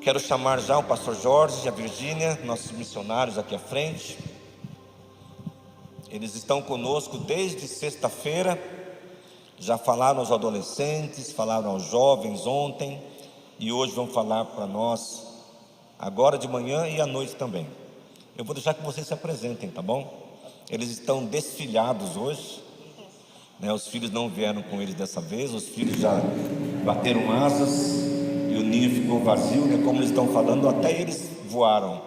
Quero chamar já o pastor Jorge e a Virgínia, nossos missionários aqui à frente. Eles estão conosco desde sexta-feira, já falaram aos adolescentes, falaram aos jovens ontem, e hoje vão falar para nós, agora de manhã e à noite também. Eu vou deixar que vocês se apresentem, tá bom? Eles estão desfilhados hoje, né? Os filhos não vieram com eles dessa vez, os filhos já bateram asas e o ninho ficou vazio, né? Como eles estão falando, até eles voaram.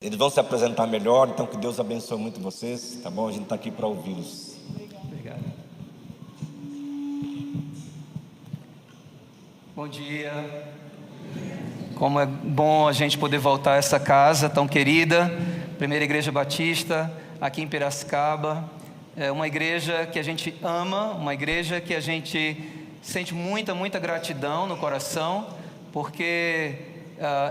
Eles vão se apresentar melhor, então que Deus abençoe muito vocês, tá bom? A gente está aqui para ouvi-los. Obrigado. Bom dia. Como é bom a gente poder voltar a essa casa tão querida, Primeira Igreja Batista, aqui em Piracicaba. É uma igreja que a gente ama, uma igreja que a gente sente muita gratidão no coração, porque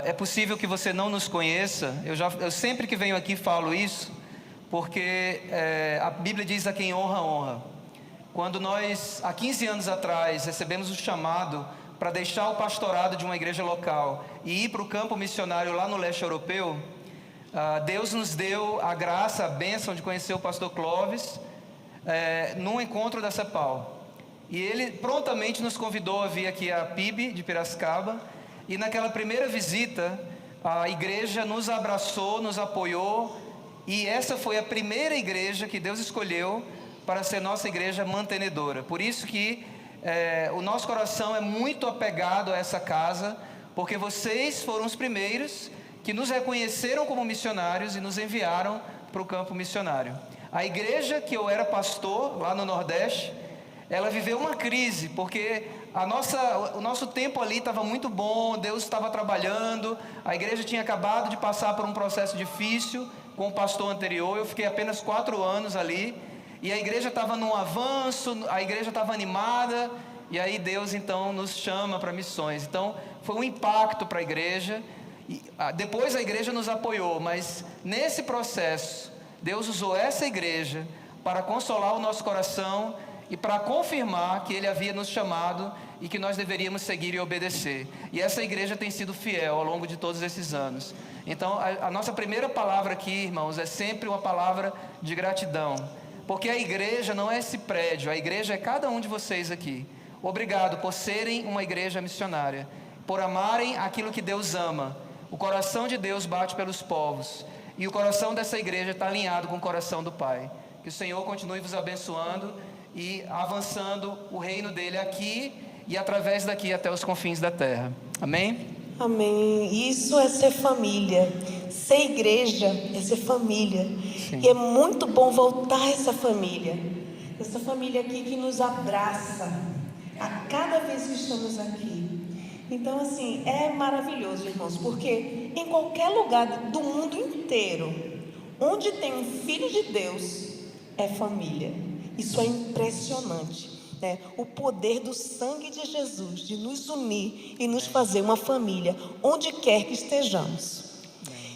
é possível que você não nos conheça. Eu sempre que venho aqui falo isso, porque a Bíblia diz: a quem honra, honra. Quando nós, há 15 anos atrás, recebemos o chamado para deixar o pastorado de uma igreja local e ir para o campo missionário lá no leste europeu, Deus nos deu a graça, a bênção de conhecer o pastor Clóvis num encontro da CEPAL. E ele prontamente nos convidou a vir aqui à PIB de Piracicaba. E naquela primeira visita, a igreja nos abraçou, nos apoiou. E essa foi a primeira igreja que Deus escolheu para ser nossa igreja mantenedora. Por isso que o nosso coração é muito apegado a essa casa, porque vocês foram os primeiros que nos reconheceram como missionários e nos enviaram para o campo missionário. A igreja que eu era pastor lá no Nordeste, ela viveu uma crise, porque o nosso tempo ali estava muito bom, Deus estava trabalhando, a igreja tinha acabado de passar por um processo difícil com o pastor anterior. Eu fiquei apenas 4 anos ali, e a igreja estava num avanço, a igreja estava animada, e aí Deus então nos chama para missões. Então foi um impacto para a igreja, e depois a igreja nos apoiou, mas nesse processo Deus usou essa igreja para consolar o nosso coração e para confirmar que Ele havia nos chamado e que nós deveríamos seguir e obedecer. E essa igreja tem sido fiel ao longo de todos esses anos. Então a nossa primeira palavra aqui, irmãos, é sempre uma palavra de gratidão, porque a igreja não é esse prédio, a igreja é cada um de vocês aqui. Obrigado por serem uma igreja missionária, por amarem aquilo que Deus ama. O coração de Deus bate pelos povos, e o coração dessa igreja está alinhado com o coração do Pai. Que o Senhor continue vos abençoando e avançando o reino dele aqui e através daqui até os confins da terra. Amém? Amém. Isso é ser família. Ser igreja é ser família. Sim. E é muito bom voltar a essa família. Essa família aqui que nos abraça a cada vez que estamos aqui. Então, assim, é maravilhoso, irmãos, porque em qualquer lugar do mundo inteiro, onde tem um filho de Deus, é família. Isso é impressionante, né? O poder do sangue de Jesus, de nos unir e nos fazer uma família, onde quer que estejamos.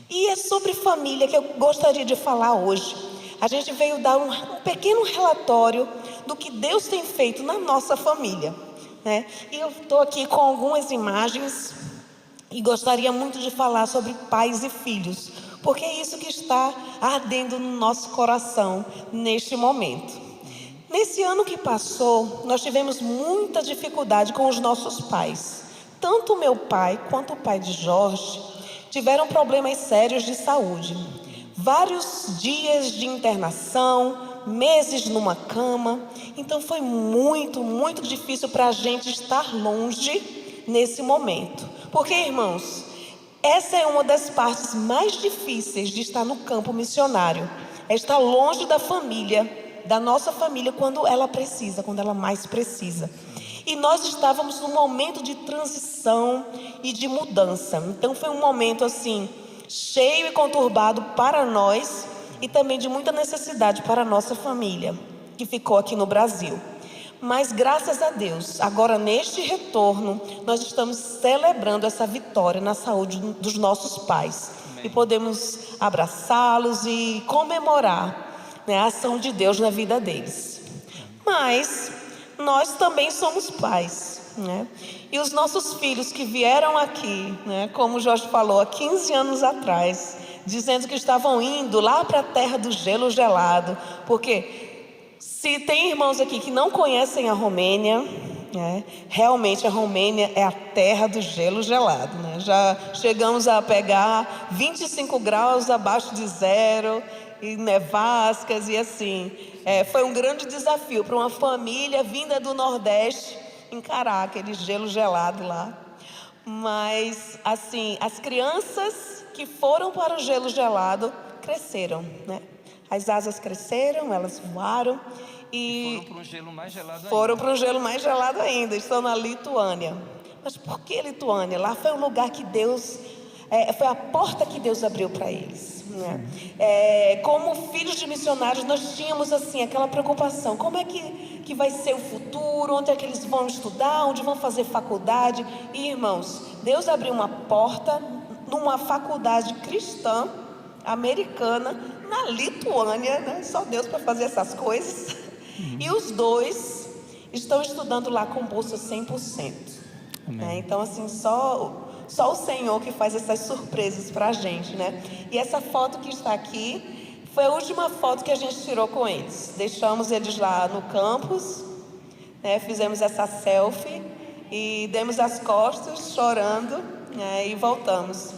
E é sobre família que eu gostaria de falar hoje. A gente veio dar um pequeno relatório do que Deus tem feito na nossa família, né? E eu estou aqui com algumas imagens e gostaria muito de falar sobre pais e filhos, porque é isso que está ardendo no nosso coração neste momento. Nesse ano que passou, nós tivemos muita dificuldade com os nossos pais. Tanto o meu pai quanto o pai de Jorge tiveram problemas sérios de saúde. Vários dias de internação, meses numa cama. Então foi muito difícil para a gente estar longe nesse momento. Porque, irmãos, essa é uma das partes mais difíceis de estar no campo missionário. É estar longe da família, da nossa família, quando ela precisa, quando ela mais precisa. E nós estávamos num momento de transição e de mudança. Então foi um momento assim, cheio e conturbado para nós e também de muita necessidade para a nossa família, que ficou aqui no Brasil. Mas graças a Deus, agora neste retorno, nós estamos celebrando essa vitória na saúde dos nossos pais. Amém. E podemos abraçá-los e comemorar, né, a ação de Deus na vida deles. Mas nós também somos pais. né? E os nossos filhos que vieram aqui, né, como o Jorge falou, há 15 anos atrás, dizendo que estavam indo lá para a terra do gelo gelado, porque se tem irmãos aqui que não conhecem a Romênia, né, realmente a Romênia é a terra do gelo gelado, né? Já chegamos a pegar 25 graus abaixo de zero, e nevascas e assim, foi um grande desafio para uma família vinda do Nordeste encarar aquele gelo gelado lá. Mas assim, as crianças que foram para o gelo gelado cresceram, né? As asas cresceram, elas voaram E foram para um gelo mais gelado ainda. foram para um gelo mais gelado ainda. Estão na Lituânia. Mas por que Lituânia? Lá foi um lugar que Deus, foi a porta que Deus abriu para eles, né? Como filhos de missionários, nós tínhamos assim aquela preocupação: como é que vai ser o futuro? Onde é que eles vão estudar? Onde vão fazer faculdade? E irmãos, Deus abriu uma porta numa faculdade cristã americana na Lituânia, né? Só Deus para fazer essas coisas. E os dois estão estudando lá com bolsa 100%. Né? Então assim, só o Senhor que faz essas surpresas para a gente, né? E essa foto que está aqui foi a última foto que a gente tirou com eles. Deixamos eles lá no campus, né? Fizemos essa selfie e demos as costas chorando, né? E voltamos.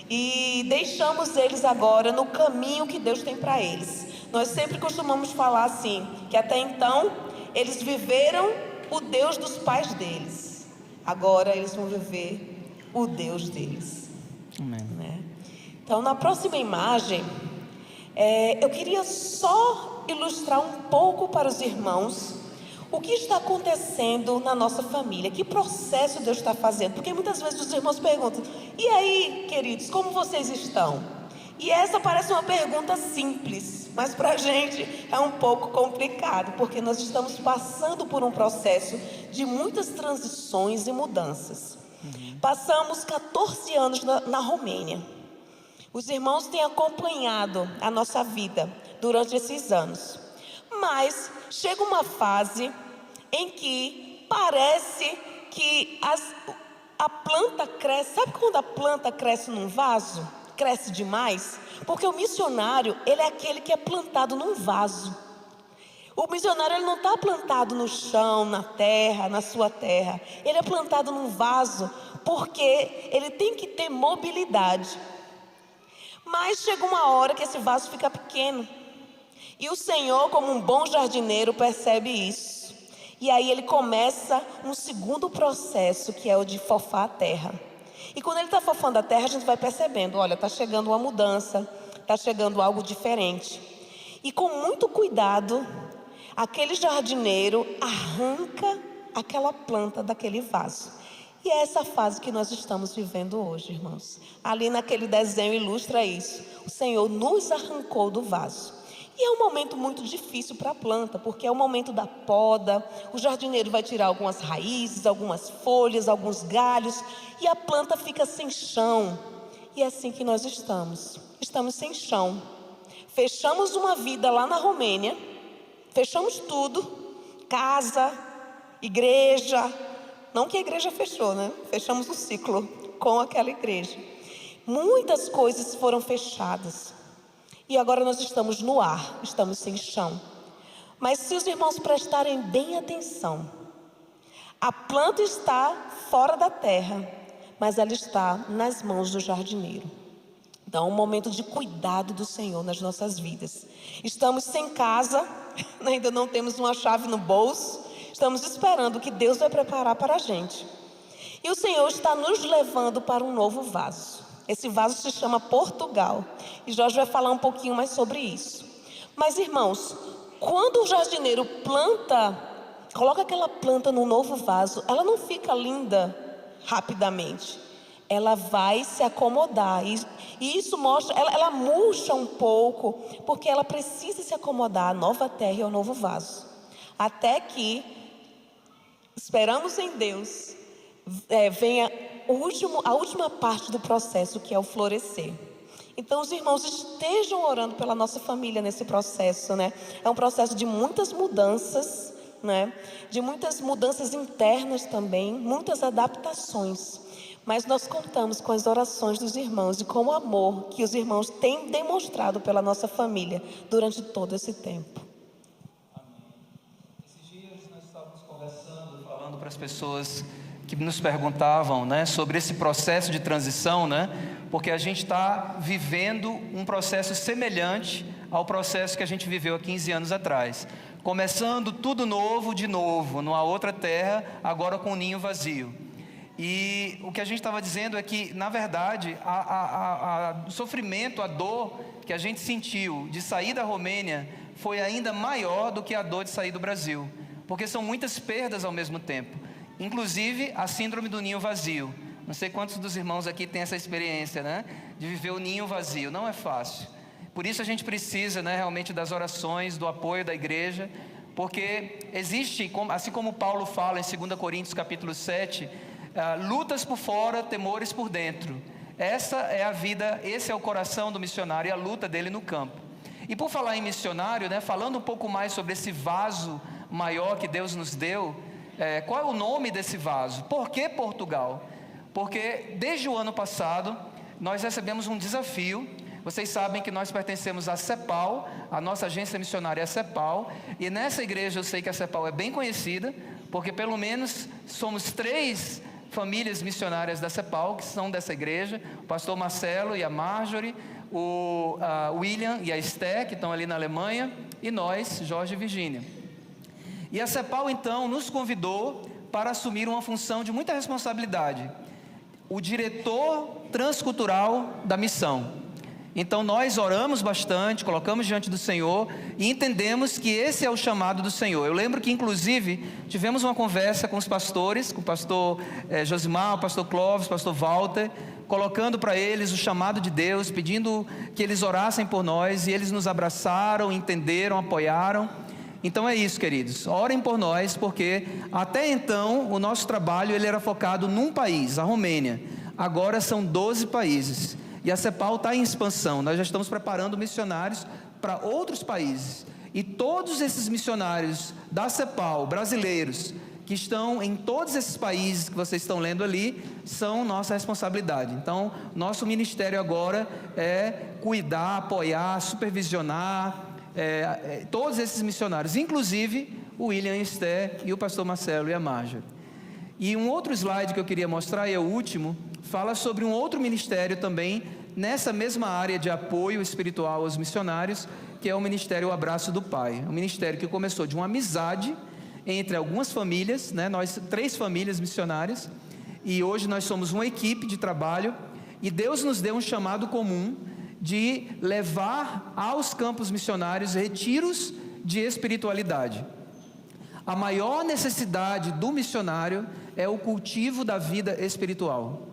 E deixamos eles agora no caminho que Deus tem para eles. Nós sempre costumamos falar assim, que até então eles viveram o Deus dos pais deles. Agora eles vão viver o Deus deles. Amém. Né? Então, na próxima imagem, eu queria só ilustrar um pouco para os irmãos o que está acontecendo na nossa família, que processo Deus está fazendo. Porque muitas vezes os irmãos perguntam: e aí, queridos, como vocês estão? E essa parece uma pergunta simples, mas para a gente é um pouco complicado, porque nós estamos passando por um processo de muitas transições e mudanças. Passamos 14 anos na Romênia. Os irmãos têm acompanhado a nossa vida durante esses anos. Mas chega uma fase em que parece que a planta cresce. Sabe quando a planta cresce num vaso? Cresce demais? Porque o missionário, ele é aquele que é plantado num vaso. O missionário, ele não está plantado no chão, na terra, na sua terra. Ele é plantado num vaso porque ele tem que ter mobilidade. Mas chega uma hora que esse vaso fica pequeno. E o Senhor, como um bom jardineiro, percebe isso. E aí ele começa um segundo processo, que é o de fofar a terra. E quando ele está fofando a terra, a gente vai percebendo: olha, está chegando uma mudança, está chegando algo diferente. E com muito cuidado, aquele jardineiro arranca aquela planta daquele vaso. E é essa fase que nós estamos vivendo hoje, irmãos. Ali naquele desenho ilustra isso. O Senhor nos arrancou do vaso. E é um momento muito difícil para a planta, porque é o momento da poda. O jardineiro vai tirar algumas raízes, algumas folhas, alguns galhos, e a planta fica sem chão. E é assim que nós estamos. Estamos sem chão. Fechamos uma vida lá na Romênia, fechamos tudo, casa, igreja. Não que a igreja fechou, né? Fechamos o ciclo com aquela igreja. Muitas coisas foram fechadas. E agora nós estamos no ar, estamos sem chão. Mas se os irmãos prestarem bem atenção, a planta está fora da terra, mas ela está nas mãos do jardineiro. Então é um momento de cuidado do Senhor nas nossas vidas. Estamos sem casa, ainda não temos uma chave no bolso. Estamos esperando o que Deus vai preparar para a gente. E o Senhor está nos levando para um novo vaso. Esse vaso se chama Portugal. E Jorge vai falar um pouquinho mais sobre isso. Mas irmãos, quando o jardineiro coloca aquela planta num novo vaso, ela não fica linda rapidamente. Ela vai se acomodar. E isso mostra, ela murcha um pouco, porque ela precisa se acomodar à nova terra e ao novo vaso. Até que, esperamos em Deus, venha a última parte do processo, que é o florescer. Então os irmãos estejam orando pela nossa família nesse processo, né? É um processo de muitas mudanças, né? De muitas mudanças internas também, muitas adaptações. Mas nós contamos com as orações dos irmãos e com o amor que os irmãos têm demonstrado pela nossa família durante todo esse tempo. Esses dias nós estávamos conversando, falando para as pessoas que nos perguntavam, né, sobre esse processo de transição, né, porque a gente está vivendo um processo semelhante ao processo que a gente viveu há 15 anos atrás. Começando tudo novo, de novo, numa outra terra, agora com um ninho vazio. E o que a gente estava dizendo é que, na verdade, o sofrimento, a dor que a gente sentiu de sair da Romênia foi ainda maior do que a dor de sair do Brasil, porque são muitas perdas ao mesmo tempo, inclusive a síndrome do ninho vazio. Não sei quantos dos irmãos aqui têm essa experiência, né, de viver o ninho vazio. Não é fácil. Por isso a gente precisa, né, realmente das orações, do apoio da igreja, porque existe, assim como Paulo fala em 2 Coríntios capítulo 7, lutas por fora, temores por dentro. Essa é a vida, esse é o coração do missionário e a luta dele no campo. E por falar em missionário, né, falando um pouco mais sobre esse vaso maior que Deus nos deu, qual é o nome desse vaso? Por que Portugal? Porque desde o ano passado nós recebemos um desafio. Vocês sabem que nós pertencemos à CEPAL, a nossa agência missionária é a CEPAL, e nessa igreja eu sei que a CEPAL é bem conhecida, porque pelo menos somos 3 famílias missionárias da CEPAL, que são dessa igreja: o pastor Marcelo e a Marjorie, o William e a Esté, que estão ali na Alemanha, e nós, Jorge e Virgínia. E a CEPAL então nos convidou para assumir uma função de muita responsabilidade: o diretor transcultural da missão. Então nós oramos bastante, colocamos diante do Senhor e entendemos que esse é o chamado do Senhor. Eu lembro que inclusive tivemos uma conversa com os pastores, com o pastor Josimar, o pastor Clóvis, o pastor Walter, colocando para eles o chamado de Deus, pedindo que eles orassem por nós, e eles nos abraçaram, entenderam, apoiaram. Então é isso, queridos, orem por nós, porque até então o nosso trabalho ele era focado num país, a Romênia. Agora são 12 países. E a CEPAL está em expansão. Nós já estamos preparando missionários para outros países. E todos esses missionários da CEPAL, brasileiros, que estão em todos esses países que vocês estão lendo ali, são nossa responsabilidade. Então, nosso ministério agora é cuidar, apoiar, supervisionar todos esses missionários, inclusive o William e Esté e o pastor Marcelo e a Marjorie. E um outro slide que eu queria mostrar, e é o último, fala sobre um outro ministério também, nessa mesma área de apoio espiritual aos missionários, que é o Ministério O Abraço do Pai. Um ministério que começou de uma amizade entre algumas famílias, né? Nós 3 famílias missionárias, e hoje nós somos uma equipe de trabalho, e Deus nos deu um chamado comum de levar aos campos missionários retiros de espiritualidade. A maior necessidade do missionário é o cultivo da vida espiritual.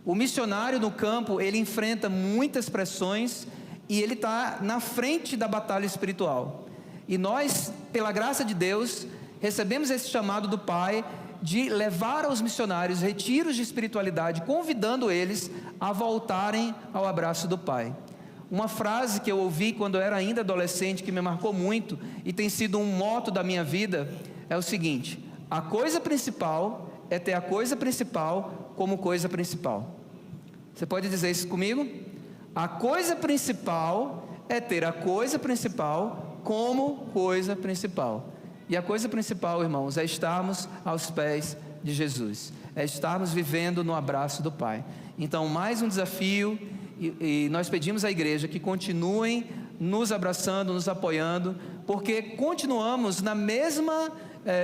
O missionário no campo, ele enfrenta muitas pressões e ele está na frente da batalha espiritual. E nós, pela graça de Deus, recebemos esse chamado do Pai de levar aos missionários retiros de espiritualidade, convidando eles a voltarem ao abraço do Pai. Uma frase que eu ouvi quando eu era ainda adolescente, que me marcou muito e tem sido um moto da minha vida, é o seguinte: a coisa principal é ter a coisa principal como coisa principal. Você pode dizer isso comigo? A coisa principal é ter a coisa principal como coisa principal. E a coisa principal, irmãos, é estarmos aos pés de Jesus, é estarmos vivendo no abraço do Pai. Então, mais um desafio, e nós pedimos à igreja que continuem nos abraçando, nos apoiando, porque continuamos na mesma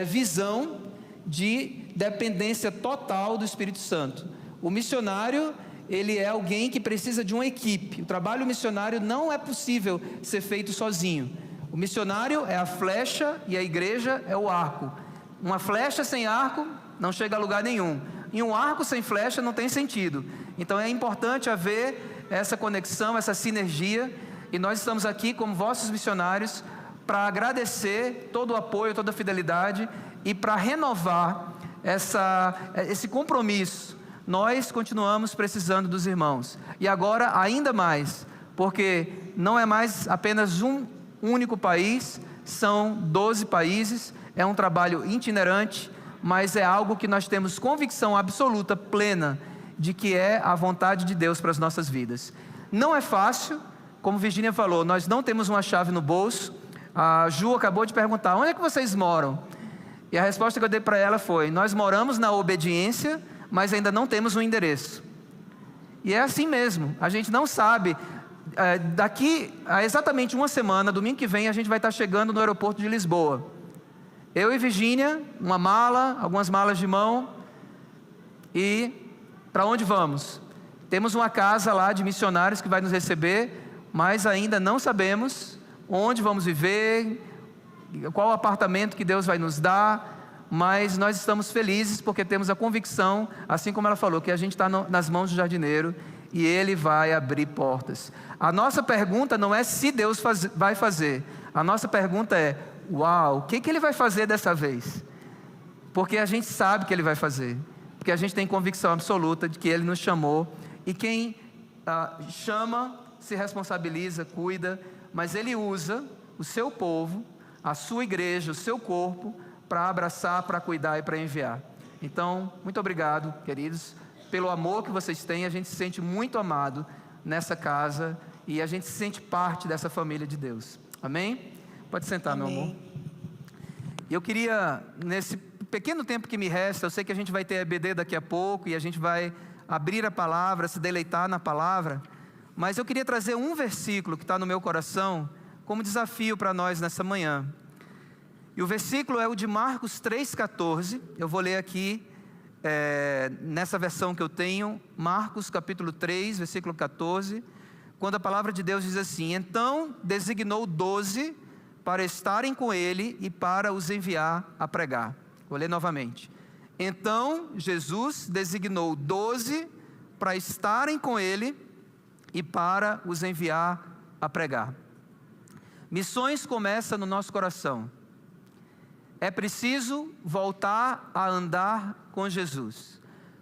visão de dependência total do Espírito Santo. O missionário, ele é alguém que precisa de uma equipe. O trabalho missionário não é possível ser feito sozinho. O missionário é a flecha e a igreja é o arco. Uma flecha sem arco não chega a lugar nenhum, e um arco sem flecha não tem sentido. Então é importante haver essa conexão, essa sinergia, e nós estamos aqui como vossos missionários para agradecer todo o apoio, toda a fidelidade, e para renovar esse compromisso. Nós continuamos precisando dos irmãos, e agora ainda mais, porque não é mais apenas um único país, são 12 países, é um trabalho itinerante, mas é algo que nós temos convicção absoluta, plena, de que é a vontade de Deus para as nossas vidas. Não é fácil, como Virgínia falou, nós não temos uma chave no bolso. A Ju acabou de perguntar, onde é que vocês moram? E a resposta que eu dei para ela foi, nós moramos na obediência, mas ainda não temos um endereço. E é assim mesmo, a gente não sabe. Daqui a exatamente uma semana, domingo que vem, a gente vai estar chegando no aeroporto de Lisboa. Eu e Virgínia, uma mala, algumas malas de mão. E para onde vamos? Temos uma casa lá de missionários que vai nos receber, mas ainda não sabemos onde vamos viver, qual apartamento que Deus vai nos dar, mas nós estamos felizes porque temos a convicção, assim como ela falou, que a gente está nas mãos do jardineiro e Ele vai abrir portas. A nossa pergunta não é se Deus vai fazer, a nossa pergunta é, uau, o que Ele vai fazer dessa vez? Porque a gente sabe que Ele vai fazer, porque a gente tem convicção absoluta de que Ele nos chamou, e quem chama, se responsabiliza, cuida, mas Ele usa o seu povo, a sua igreja, o seu corpo, para abraçar, para cuidar e para enviar. Então, muito obrigado, queridos, pelo amor que vocês têm. A gente se sente muito amado nessa casa e a gente se sente parte dessa família de Deus. Amém? Pode sentar, Amém. meu amor. Eu queria, nesse pequeno tempo que me resta, eu sei que a gente vai ter a EBD daqui a pouco e a gente vai abrir a palavra, se deleitar na palavra, mas eu queria trazer um versículo que está no meu coração como desafio para nós nessa manhã. E o versículo é o de Marcos 3,14. Eu vou ler aqui nessa versão que eu tenho, Marcos capítulo 3, versículo 14, quando a palavra de Deus diz assim: então designou 12 para estarem com ele e para os enviar a pregar. Vou ler novamente. Então Jesus designou 12 para estarem com ele e para os enviar a pregar. Missões começa no nosso coração. É preciso voltar a andar com Jesus.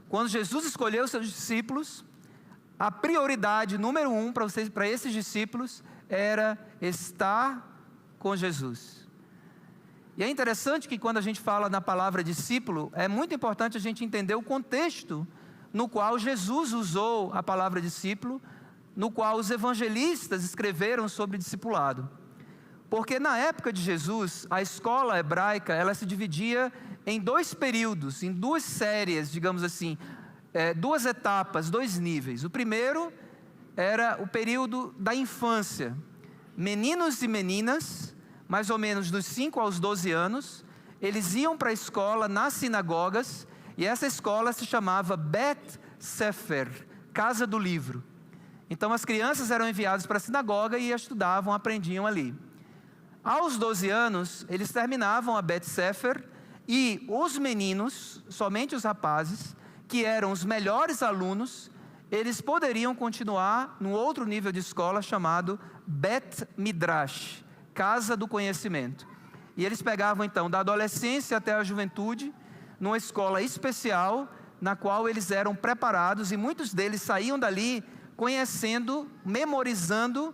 Quando Jesus escolheu seus discípulos, a prioridade número 1 para esses discípulos era estar com Jesus. E é interessante que quando a gente fala na palavra discípulo, é muito importante a gente entender o contexto no qual Jesus usou a palavra discípulo, no qual os evangelistas escreveram sobre discipulado. Porque na época de Jesus, a escola hebraica, ela se dividia em 2 períodos, em 2 séries, digamos assim, 2 etapas, 2 níveis. O primeiro era o período da infância. Meninos e meninas, mais ou menos dos 5 aos 12 anos, eles iam para a escola nas sinagogas, e essa escola se chamava Bet Sefer, Casa do Livro. Então as crianças eram enviadas para a sinagoga e estudavam, aprendiam ali. Aos 12 anos, eles terminavam a Bet Sefer, e os meninos, somente os rapazes, que eram os melhores alunos, eles poderiam continuar num outro nível de escola chamado Bet Midrash, Casa do Conhecimento. E eles pegavam então da adolescência até a juventude, numa escola especial, na qual eles eram preparados, e muitos deles saíam dali conhecendo, memorizando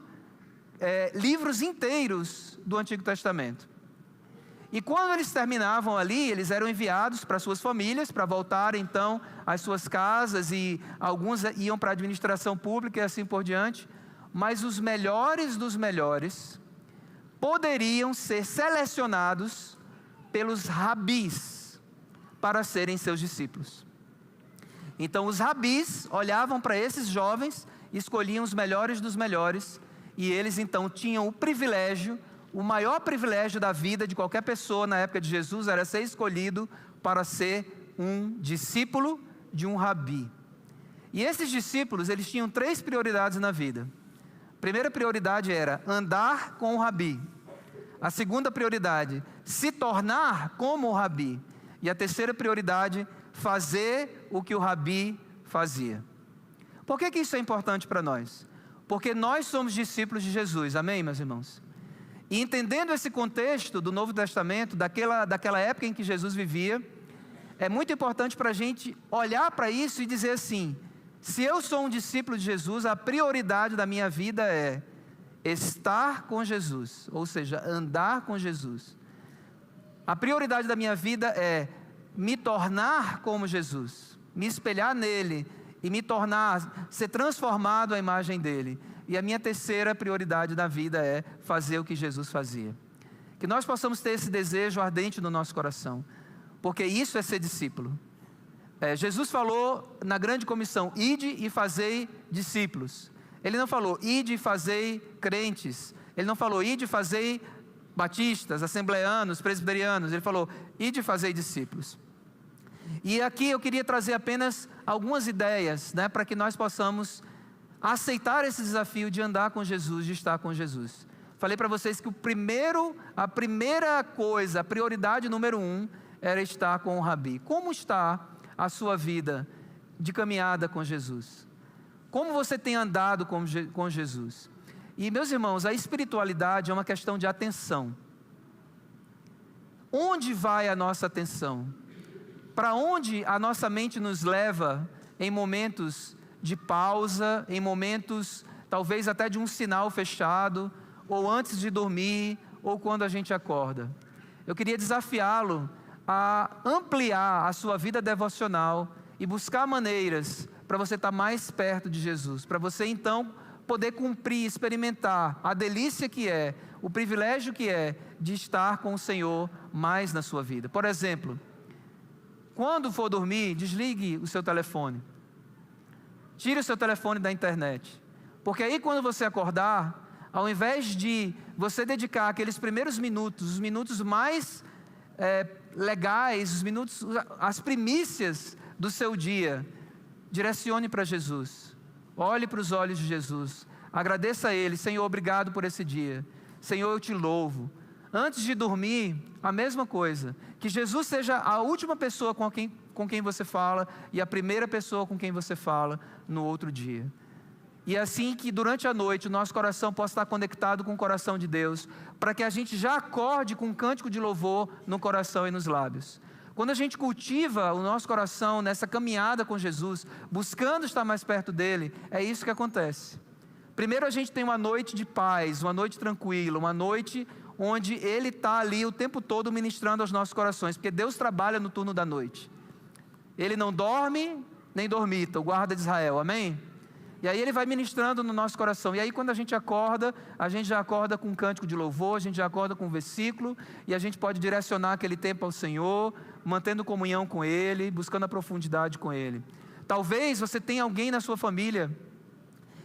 livros inteiros do Antigo Testamento. E quando eles terminavam ali, eles eram enviados para suas famílias, para voltar então às suas casas, e alguns iam para a administração pública e assim por diante. Mas os melhores dos melhores poderiam ser selecionados pelos rabis para serem seus discípulos. Então os rabis olhavam para esses jovens, escolhiam os melhores dos melhores, e eles então tinham o privilégio, o maior privilégio da vida de qualquer pessoa na época de Jesus era ser escolhido para ser um discípulo de um rabi. E esses discípulos, eles tinham 3 prioridades na vida. A primeira prioridade era andar com o rabi. A segunda prioridade, se tornar como o rabi. E a terceira prioridade, fazer o que o rabi fazia. Por que isso é importante para nós? Porque nós somos discípulos de Jesus, amém, meus irmãos? E entendendo esse contexto do Novo Testamento, daquela época em que Jesus vivia, é muito importante para a gente olhar para isso e dizer assim: se eu sou um discípulo de Jesus, a prioridade da minha vida é estar com Jesus, ou seja, andar com Jesus. A prioridade da minha vida é me tornar como Jesus, me espelhar nele e me tornar, ser transformado à imagem dele. E a minha terceira prioridade da vida é fazer o que Jesus fazia. Que nós possamos ter esse desejo ardente no nosso coração, porque isso é ser discípulo. Jesus falou na grande comissão: ide e fazei discípulos. Ele não falou ide e fazei crentes. Ele não falou ide e fazei batistas, assembleanos, presbiterianos. Ele falou ide e fazei discípulos. E aqui eu queria trazer apenas algumas ideias, né, para que nós possamos aceitar esse desafio de andar com Jesus, de estar com Jesus. Falei para vocês que a primeira coisa, a prioridade número 1 era estar com o Rabi. Como está a sua vida de caminhada com Jesus? Como você tem andado com Jesus? E meus irmãos, a espiritualidade é uma questão de atenção. Onde vai a nossa atenção? Para onde a nossa mente nos leva em momentos de pausa, em momentos talvez até de um sinal fechado, ou antes de dormir, ou quando a gente acorda? Eu queria desafiá-lo a ampliar a sua vida devocional e buscar maneiras para você estar mais perto de Jesus, para você então poder cumprir, experimentar a delícia que é, o privilégio que é de estar com o Senhor mais na sua vida. Por exemplo, quando for dormir, desligue o seu telefone. Tire o seu telefone da internet. Porque aí quando você acordar, ao invés de você dedicar aqueles primeiros minutos, os minutos mais legais, os minutos, as primícias do seu dia, direcione para Jesus. Olhe para os olhos de Jesus. Agradeça a Ele: Senhor, obrigado por esse dia. Senhor, eu te louvo. Antes de dormir, a mesma coisa. Que Jesus seja a última pessoa com quem você fala e a primeira pessoa com quem você fala no outro dia. E assim que durante a noite o nosso coração possa estar conectado com o coração de Deus, para que a gente já acorde com um cântico de louvor no coração e nos lábios. Quando a gente cultiva o nosso coração nessa caminhada com Jesus, buscando estar mais perto dele, é isso que acontece. Primeiro a gente tem uma noite de paz, uma noite tranquila, uma noite onde Ele está ali o tempo todo ministrando aos nossos corações, porque Deus trabalha no turno da noite. Ele não dorme nem dormita, o guarda de Israel, amém? E aí Ele vai ministrando no nosso coração. E aí quando a gente já acorda com um cântico de louvor, a gente já acorda com um versículo, e a gente pode direcionar aquele tempo ao Senhor, mantendo comunhão com Ele, buscando a profundidade com Ele. Talvez você tenha alguém na sua família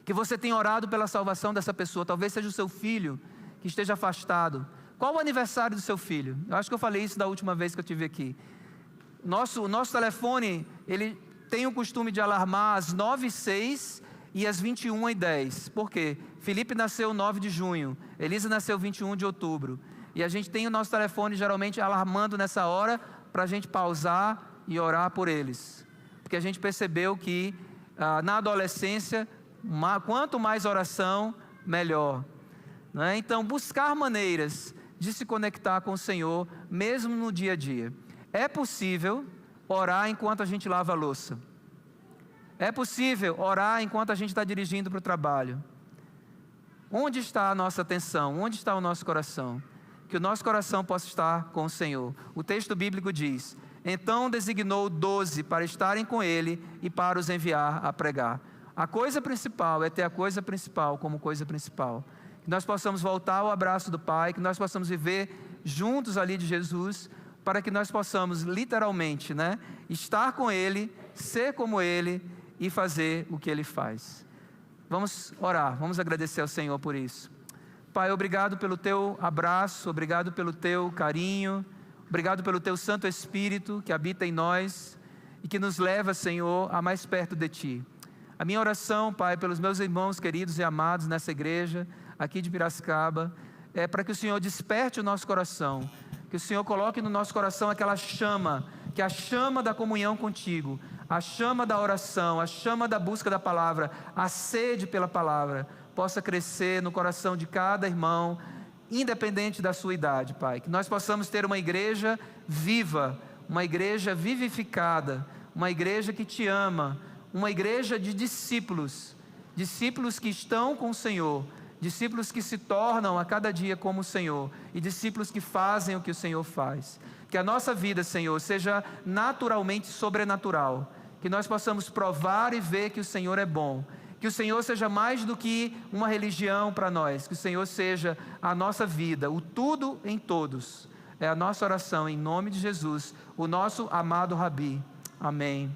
que você tenha orado pela salvação dessa pessoa. Talvez seja o seu filho que esteja afastado. Qual o aniversário do seu filho? Eu acho que eu falei isso da última vez que eu estive aqui. O nosso telefone, ele tem o costume de alarmar às 9h06 e às 21h10. Por quê? Felipe nasceu 9 de junho, Elisa nasceu 21 de outubro. E a gente tem o nosso telefone geralmente alarmando nessa hora, para a gente pausar e orar por eles. Porque a gente percebeu que na adolescência, quanto mais oração, melhor. Né? Então, buscar maneiras de se conectar com o Senhor, mesmo no dia a dia. É possível orar enquanto a gente lava a louça. É possível orar enquanto a gente está dirigindo para o trabalho. Onde está a nossa atenção? Onde está o nosso coração? Que o nosso coração possa estar com o Senhor. O texto bíblico diz: então designou 12 para estarem com Ele e para os enviar a pregar. A coisa principal é ter a coisa principal como coisa principal. Que nós possamos voltar ao abraço do Pai, que nós possamos viver juntos ali de Jesus, para que nós possamos literalmente, estar com Ele, ser como Ele e fazer o que Ele faz. Vamos orar, vamos agradecer ao Senhor por isso. Pai, obrigado pelo Teu abraço, obrigado pelo Teu carinho, obrigado pelo Teu Santo Espírito que habita em nós e que nos leva, Senhor, a mais perto de Ti. A minha oração, Pai, pelos meus irmãos queridos e amados nessa igreja, aqui de Piracicaba, é para que o Senhor desperte o nosso coração, que o Senhor coloque no nosso coração aquela chama, que a chama da comunhão contigo, a chama da oração, a chama da busca da palavra, a sede pela palavra, possa crescer no coração de cada irmão, independente da sua idade, Pai. Que nós possamos ter uma igreja viva, uma igreja vivificada, uma igreja que Te ama, uma igreja de discípulos, discípulos que estão com o Senhor discípulos que se tornam a cada dia como o Senhor e discípulos que fazem o que o Senhor faz. Que a nossa vida, Senhor, seja naturalmente sobrenatural, que nós possamos provar e ver que o Senhor é bom, que o Senhor seja mais do que uma religião para nós, que o Senhor seja a nossa vida, o tudo em todos. É a nossa oração em nome de Jesus, o nosso amado Rabi. Amém.